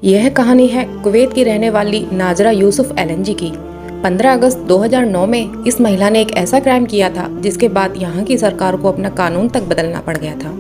यह कहानी है कुवैत की रहने वाली नाजरा यूसुफ एलएनजी की। 15 अगस्त 2009 में इस महिला ने एक ऐसा क्राइम किया था जिसके बाद यहाँ की सरकार को अपना कानून तक बदलना पड़ गया था।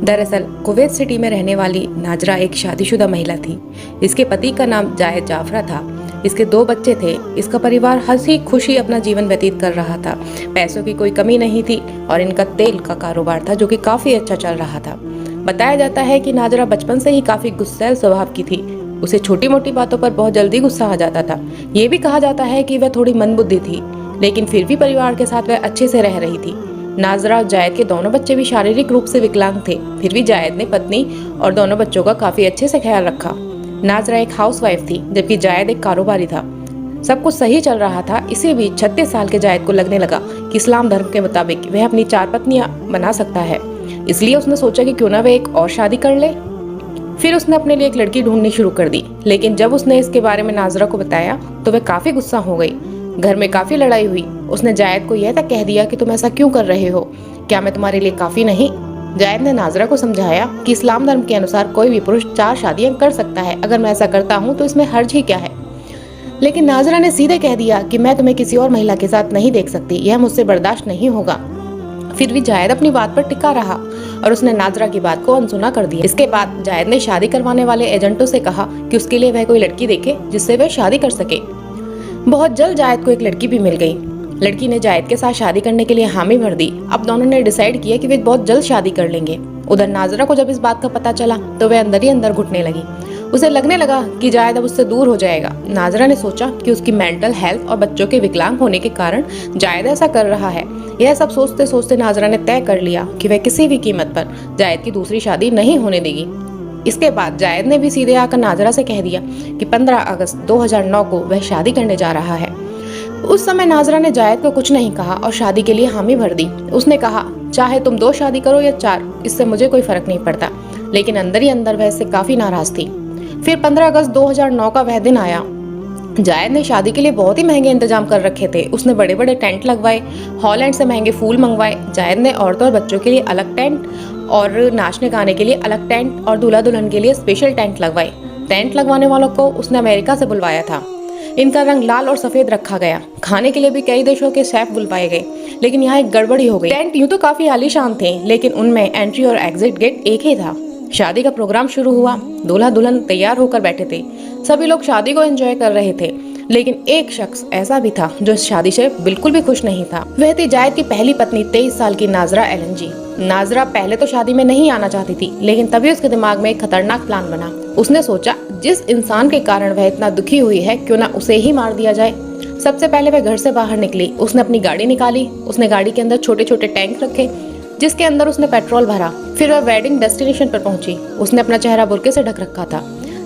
दरअसल कुवैत सिटी में रहने वाली नाजरा एक शादीशुदा महिला थी। इसके पति का नाम जायद जाफरा था। इसके 2 बच्चे थे। इसका परिवार हंसी खुशी अपना जीवन व्यतीत कर रहा था। पैसों की कोई कमी नहीं थी और इनका तेल का कारोबार था जो कि काफी अच्छा चल रहा था। बताया जाता है कि नाजरा बचपन से ही काफी गुस्सैल स्वभाव की थी। उसे छोटी मोटी बातों पर बहुत जल्दी गुस्सा आ जाता था। ये भी कहा जाता है कि वह थोड़ी मंदबुद्धि थी, लेकिन फिर भी परिवार के साथ वह अच्छे से रह रही थी। नाजरा और जायद के दोनों बच्चे भी शारीरिक रूप से विकलांग थे, फिर भी जायद ने पत्नी और दोनों बच्चों का काफी अच्छे से ख्याल रखा। नाजरा एक हाउसवाइफ थी जबकि जायद एक कारोबारी था। सब कुछ सही चल रहा था। इसी बीच 36 साल के जायद को लगने लगा कि इस्लाम धर्म के मुताबिक वह अपनी 4 पत्नियां बना सकता है। इसलिए उसने सोचा कि क्यों ना वह एक और शादी कर ले। फिर उसने अपने लिए एक लड़की ढूंढनी शुरू कर दी, लेकिन जब उसने इसके बारे में नाजरा को बताया तो वह काफी गुस्सा हो गई। घर में काफी लड़ाई हुई। उसने जायद को यह तक कह दिया कि तुम ऐसा क्यों कर रहे हो, क्या मैं तुम्हारे लिए काफी नहीं। जायद ने नाजरा को समझाया कि इस्लाम धर्म के अनुसार कोई भी पुरुष 4 शादियां कर सकता है। अगर मैं ऐसा करता हूँ तो इसमें हर्ज ही क्या है। लेकिन नाजरा ने सीधे कह दिया कि मैं तुम्हें किसी और महिला के साथ नहीं देख सकती, यह मुझसे बर्दाश्त नहीं होगा। फिर भी जायद अपनी बात पर टिका रहा और उसने नाजरा की बात को अनसुना कर दिया। इसके बाद जायद ने शादी करवाने वाले एजेंटों से कहा कि उसके लिए वह कोई लड़की देखे जिससे वह शादी कर सके। बहुत जल्द जायद को एक लड़की भी मिल गई। लड़की ने जायद के साथ शादी करने के लिए हामी भर दी। अब दोनों ने डिसाइड किया कि वे बहुत जल्द शादी कर लेंगे। उधर नाजरा को जब इस बात का पता चला तो वह अंदर ही अंदर घुटने लगी। उसे लगने लगा कि जायद अब उससे दूर हो जाएगा। नाजरा ने सोचा कि उसकी मेंटल हेल्थ और बच्चों के विकलांग होने के कारण जायद ऐसा कर रहा है। यह सब सोचते सोचते नाजरा ने तय कर लिया कि वह किसी भी कीमत पर जायद की दूसरी शादी नहीं होने देगी। इसके बाद जायद ने भी सीधे आकर नाजरा से कह दिया कि 15 अगस्त 2009 को वह शादी करने जा रहा है। उस समय नाजरा ने जायद को कुछ नहीं कहा और शादी के लिए हामी भर दी। उसने कहा, चाहे तुम 2 शादी करो या 4, इससे मुझे कोई फर्क नहीं पड़ता। लेकिन अंदर ही अंदर वह इससे काफी नाराज थी। फिर 15 अगस्त 2009 का वह दिन आया। जायद ने शादी के लिए बहुत ही महंगे इंतजाम कर रखे थे। उसने बड़े बड़े टेंट लगवाए, हॉलैंड से महंगे फूल मंगवाए। जायद ने औरतों और बच्चों के लिए अलग टेंट और नाचने गाने के लिए अलग टेंट और दूल्हा दुल्हन के लिए स्पेशल टेंट लगवाए। टेंट लगवाने वालों को उसने अमेरिका से बुलवाया था। इनका रंग लाल और सफेद रखा गया। खाने के लिए भी कई देशों के शेफ बुलवाए गए, लेकिन यहाँ एक गड़बड़ी हो गई। टेंट यूं तो काफी आलीशान थे, लेकिन उनमें एंट्री और एग्जिट गेट एक ही था। शादी का प्रोग्राम शुरू हुआ। दूल्हा दुल्हन तैयार होकर बैठे थे। सभी लोग शादी को एंजॉय कर रहे थे, लेकिन एक शख्स ऐसा भी था जो इस शादी से बिल्कुल भी खुश नहीं था। वह थी जायद की पहली पत्नी 23 साल की नाजरा एलएनजी। नाजरा पहले तो शादी में नहीं आना चाहती थी, लेकिन तभी उसके दिमाग में एक खतरनाक प्लान बना। उसने सोचा, जिस इंसान के कारण वह इतना दुखी हुई है, क्यों ना उसे ही मार दिया जाए। सबसे पहले वह घर से बाहर निकली। उसने अपनी गाड़ी निकाली। उसने गाड़ी के अंदर छोटे छोटे टैंक रखे जिसके अंदर उसने पेट्रोल भरा। फिर वह वेडिंग डेस्टिनेशन पर पहुंची। उसने अपना चेहरा बुर्के से ढक रखा था।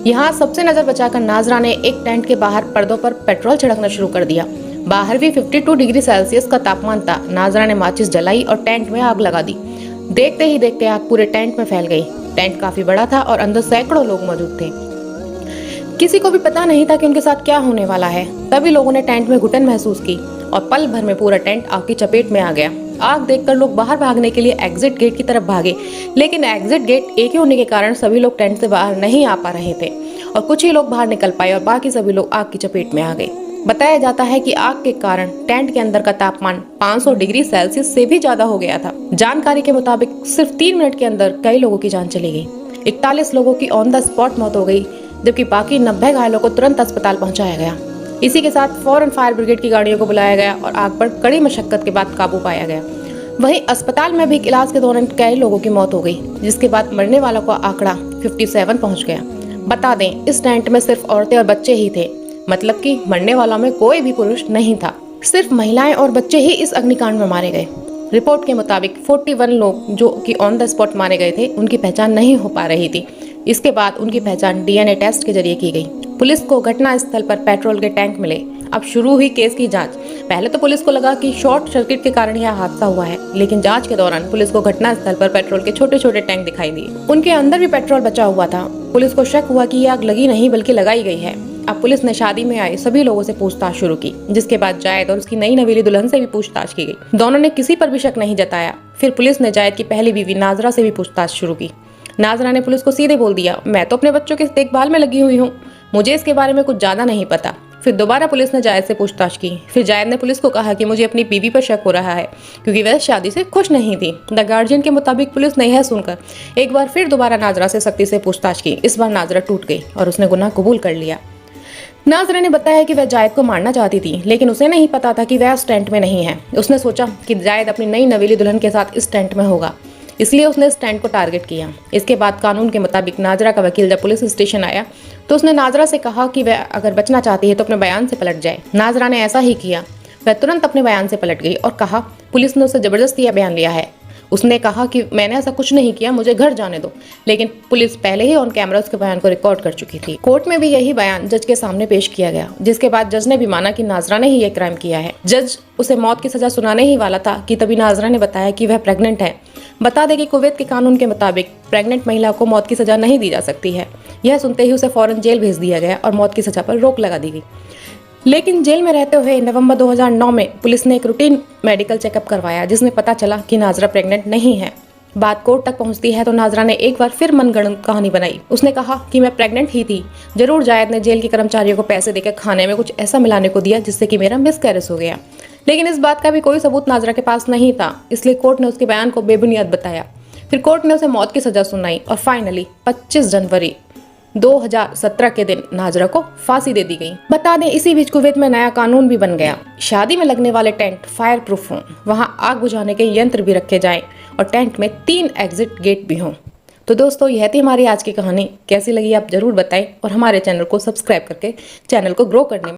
यहाँ सबसे नजर बचाकर नाजरा ने एक टेंट के बाहर पर्दों पर पेट्रोल छिड़कना शुरू कर दिया। बाहर भी 52 डिग्री सेल्सियस का तापमान था। नाजरा ने माचिस जलाई और टेंट में आग लगा दी। देखते ही देखते आग पूरे टेंट में फैल गई। टेंट काफी बड़ा था और अंदर सैकड़ों लोग मौजूद थे। किसी को भी पता नहीं था कि उनके साथ क्या होने वाला है। तभी लोगों ने टेंट में घुटन महसूस की और पल भर में पूरा टेंट आग की चपेट में आ गया। आग देखकर लोग बाहर भागने के लिए एग्जिट गेट की तरफ भागे, लेकिन एग्जिट गेट एक ही होने के कारण सभी लोग टेंट से बाहर नहीं आ पा रहे थे और कुछ ही लोग बाहर निकल पाए और बाकी सभी लोग आग की चपेट में आ गए। बताया जाता है कि आग के कारण टेंट के अंदर का तापमान 500 डिग्री सेल्सियस से भी ज्यादा हो गया था। जानकारी के मुताबिक सिर्फ 3 मिनट के अंदर कई लोगों की जान चली गई। 41 लोगों की ऑन द स्पॉट मौत हो गई, जबकि बाकी 90 घायलों को तुरंत अस्पताल पहुंचाया गया। इसी के साथ फौरन फायर ब्रिगेड की गाड़ियों को बुलाया गया और आग पर कड़ी मशक्कत के बाद काबू पाया गया। वहीं अस्पताल में भी इलाज के दौरान कई लोगों की मौत हो गई, जिसके बाद मरने वालों का आंकड़ा 57 पहुंच गया। बता दें, इस टेंट में सिर्फ औरतें और बच्चे ही थे, मतलब कि मरने वालों में कोई भी पुरुष नहीं था। सिर्फ महिलाएं और बच्चे ही इस अग्निकांड में मारे गए। रिपोर्ट के मुताबिक 41 लोग जो कि ऑन द स्पॉट मारे गए थे, उनकी पहचान नहीं हो पा रही थी। इसके बाद उनकी पहचान डीएनए टेस्ट के जरिए की गई। पुलिस को घटना स्थल पर पेट्रोल के टैंक मिले। अब शुरू हुई केस की जांच। पहले तो पुलिस को लगा कि शॉर्ट सर्किट के कारण यह हादसा हुआ है, लेकिन जांच के दौरान पुलिस को घटना स्थल पर पेट्रोल के छोटे छोटे टैंक दिखाई दिए। उनके अंदर भी पेट्रोल बचा हुआ था। पुलिस को शक हुआ कि यह आग लगी नहीं बल्कि लगाई गई है। अब पुलिस ने शादी में आए सभी लोगों से पूछताछ शुरू की, जिसके बाद जायद और उसकी नई नवेली दुल्हन से भी पूछताछ की गई। दोनों ने किसी पर भी शक नहीं जताया। फिर पुलिस ने जायद की पहली बीवी नाजरा से भी पूछताछ शुरू की। नाजरा ने पुलिस को सीधे बोल दिया, मैं तो अपने बच्चों की देखभाल में लगी हुई हूँ, मुझे इसके बारे में कुछ ज़्यादा नहीं पता। फिर दोबारा पुलिस ने जायद से पूछताछ की। फिर जायद ने पुलिस को कहा कि मुझे अपनी बीवी पर शक हो रहा है क्योंकि वह शादी से खुश नहीं थी। द गार्जियन के मुताबिक पुलिस ने यह सुनकर एक बार फिर दोबारा नाजरा से सख्ती से पूछताछ की। इस बार नाजरा टूट गई और उसने गुनाह कबूल कर लिया। नाजरा ने बताया कि वह जायद को मारना चाहती थी, लेकिन उसे नहीं पता था कि वह उस टेंट में नहीं है। उसने सोचा कि जायद अपनी नई नवेली दुल्हन के साथ इस टेंट में होगा, इसलिए उसने इस टेंट को टारगेट किया। इसके बाद कानून के मुताबिक नाजरा का वकील जब पुलिस स्टेशन आया तो उसने नाजरा से कहा कि वह अगर बचना चाहती है तो अपने बयान से पलट जाए। नाजरा ने ऐसा ही किया। वह तुरंत अपने बयान से पलट गई और कहा पुलिस ने उससे जबरदस्ती यह बयान लिया है। उसने कहा कि मैंने ऐसा कुछ नहीं किया, मुझे घर जाने दो, लेकिन पुलिस पहले ही ऑन कैमरा उसके बयान को रिकॉर्ड कर चुकी थी। कोर्ट में भी यही बयान जज के सामने पेश किया गया, जिसके बाद जज ने भी माना कि नाजरा ने ही ये क्राइम किया है। जज उसे मौत की सजा सुनाने ही वाला था कि तभी नाजरा ने बताया कि वह प्रेग्नेंट है। बता दें कि कुवैत के कानून के मुताबिक प्रेग्नेंट महिला को मौत की सजा नहीं दी जा सकती है। यह सुनते ही उसे फौरन जेल भेज दिया गया और मौत की सजा पर रोक लगा दी गई। लेकिन जेल में रहते हुए नवंबर 2009 में पुलिस ने एक रूटीन मेडिकल चेकअप करवाया, जिसमें पता चला कि नाजरा प्रेग्नेंट नहीं है। बात कोर्ट तक पहुंचती है तो नाजरा ने एक बार फिर मनगढ़ंत कहानी बनाई। उसने कहा कि मैं प्रेग्नेंट ही थी, जरूर जायद ने जेल के कर्मचारियों को पैसे देकर खाने में कुछ ऐसा मिलाने को दिया जिससे कि मेरा मिसकैरेज हो गया। लेकिन इस बात का भी कोई सबूत नाजरा के पास नहीं था, इसलिए कोर्ट ने उसके बयान को बेबुनियाद बताया। फिर कोर्ट ने उसे मौत की सजा सुनाई और फाइनली 25 जनवरी 2017 के दिन नाजरा को फांसी दे दी गई। बता दें इसी बीच कुवैत में नया कानून भी बन गया। शादी में लगने वाले टेंट फायर प्रूफ हों, वहां आग बुझाने के यंत्र भी रखे जाएं और टेंट में 3 एग्जिट गेट भी हों। तो दोस्तों यह थी हमारी आज की कहानी। कैसी लगी आप जरूर बताएं और हमारे चैनल को सब्सक्राइब करके चैनल को ग्रो करने में